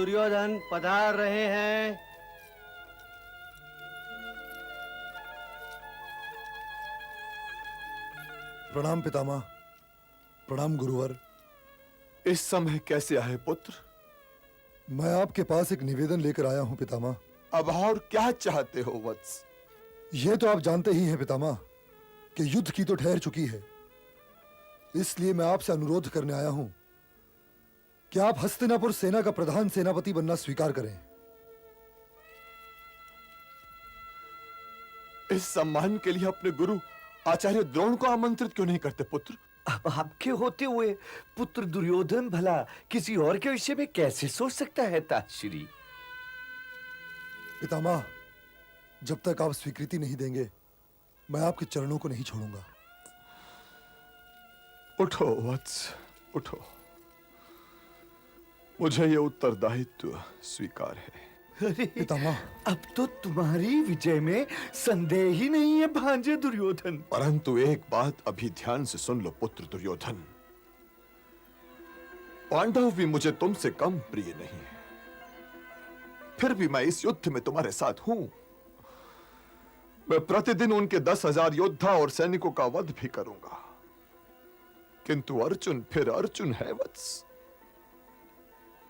दुर्योधन पधार रहे हैं। प्रणाम पितामह, प्रणाम गुरुवर। इस समय कैसे आए पुत्र? मैं आपके पास एक निवेदन लेकर आया हूं पितामह। अब और क्या चाहते हो वत्स? यह तो आप जानते ही हैं पितामह कि युद्ध की तो ठहर चुकी है, इसलिए मैं आपसे अनुरोध करने आया हूं कि आप हस्तिनापुर सेना का प्रधान सेनापति बनना स्वीकार करें। इस सम्मान के लिए अपने गुरु आचार्य द्रोण को आमंत्रित क्यों नहीं करते पुत्र? अब आपके होते हुए पुत्र दुर्योधन भला किसी और के विषय में कैसे सोच सकता है ताश्री? पितामह, जब तक आप स्वीकृति नहीं देंगे मैं आपके चरणों को नहीं छोड़ूंगा। उठो वत्स, उठो। मुझे यह उत्तरदायित्व स्वीकार है। अरे पितामह, अब तो तुम्हारी विजय में संदेह ही नहीं है भांजे दुर्योधन। परंतु एक बात अभी ध्यान से सुन लो पुत्र दुर्योधन। पांडव भी मुझे तुमसे कम प्रिय नहीं है, फिर भी मैं इस युद्ध में तुम्हारे साथ हूं। मैं प्रतिदिन उनके 10,000 योद्धा और सैनिकों का वध भी करूंगा, किंतु अर्जुन फिर अर्जुन है वत्स।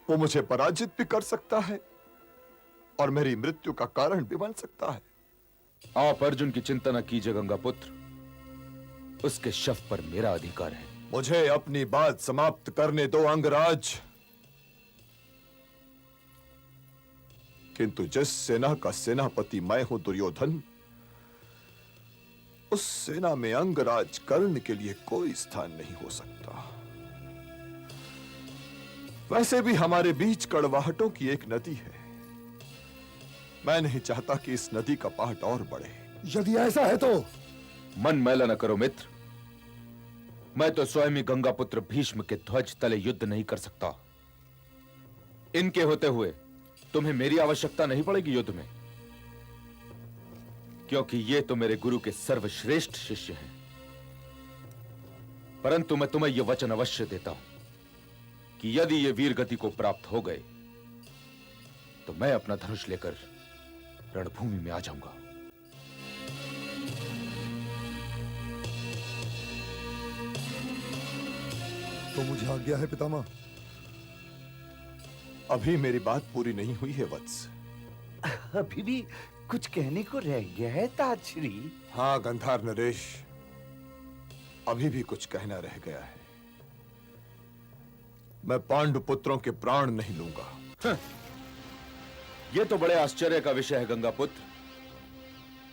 वो मुझे पराजित भी कर सकता है और मेरी मृत्यु का कारण भी बन सकता है। आप अर्जुन की चिंता न कीजिए गंगा पुत्र, उसके शव पर मेरा अधिकार है। मुझे अपनी बात समाप्त करने दो अंगराज। किंतु जिस सेना का सेनापति मैं हूं दुर्योधन, उस सेना में अंगराज कर्ण के लिए कोई स्थान नहीं हो सकता। वैसे भी हमारे बीच कड़वाहटों की एक नदी है। मैं नहीं चाहता कि इस नदी का पहाड़ और बढ़े। यदि ऐसा है तो मन मैला न करो मित्र। मैं तो स्वयं ही गंगा पुत्र भीष्म के ध्वज तले युद्ध नहीं कर सकता। इनके होते हुए तुम्हें मेरी आवश्यकता नहीं पड़ेगी युद्ध में, क्योंकि ये तो मेरे गुरु के सर्वश्रेष्ठ शिष्य हैं। परंतु मैं तुम्हें यह वचन अवश्य देता हूं कि यदि ये वीर गति को प्राप्त हो गए तो मैं अपना धनुष लेकर रणभूमि में आ जाऊंगा। तो मुझे आज्ञा है पितामह। अभी मेरी बात पूरी नहीं हुई है वत्स। अभी भी कुछ कहने को रह गया है ताश्री? हां गंधार नरेश, अभी भी कुछ कहना रह गया है। मैं पांडु पुत्रों के प्राण नहीं लूंगा। यह तो बड़े आश्चर्य का विषय है गंगा पुत्र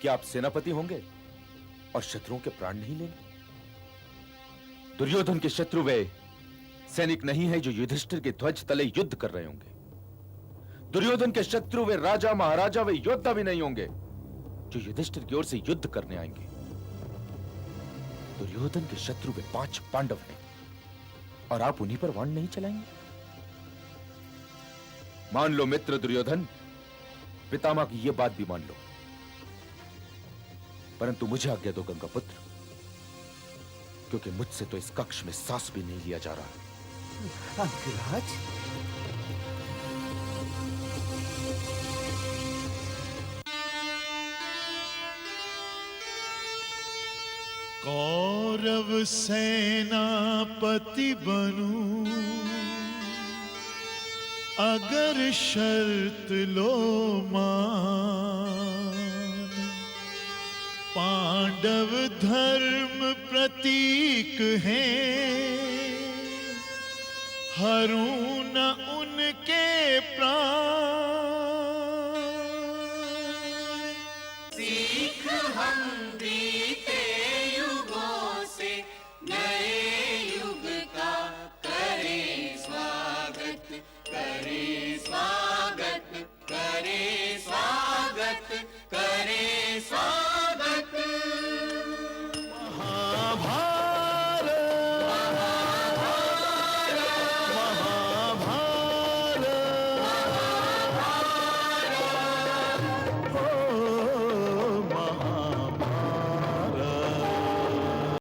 कि आप सेनापति होंगे और शत्रुओं के प्राण नहीं लेंगे। दुर्योधन के शत्रु वे सैनिक नहीं है जो युधिष्ठिर के ध्वज तले युद्ध कर रहे होंगे। दुर्योधन के शत्रु वे राजा महाराजा वे योद्धा भी नहीं होंगे जो युधिष्ठिर की ओर से युद्ध करने आएंगे। दुर्योधन के शत्रु वे 5 पांडव हैं और आप उन्हीं पर बाण नहीं चलाएंगे। मान लो मित्र दुर्योधन, पितामह की यह बात भी मान लो, परंतु मुझे आज्ञा दो गंगा पुत्र, क्योंकि मुझसे तो इस कक्ष में सांस भी नहीं लिया जा रहा। अंगराज, कौरव सेनापति बनूं अगर शर्त लो मान, पांडव धर्म प्रतीक हैं, हरू न उनके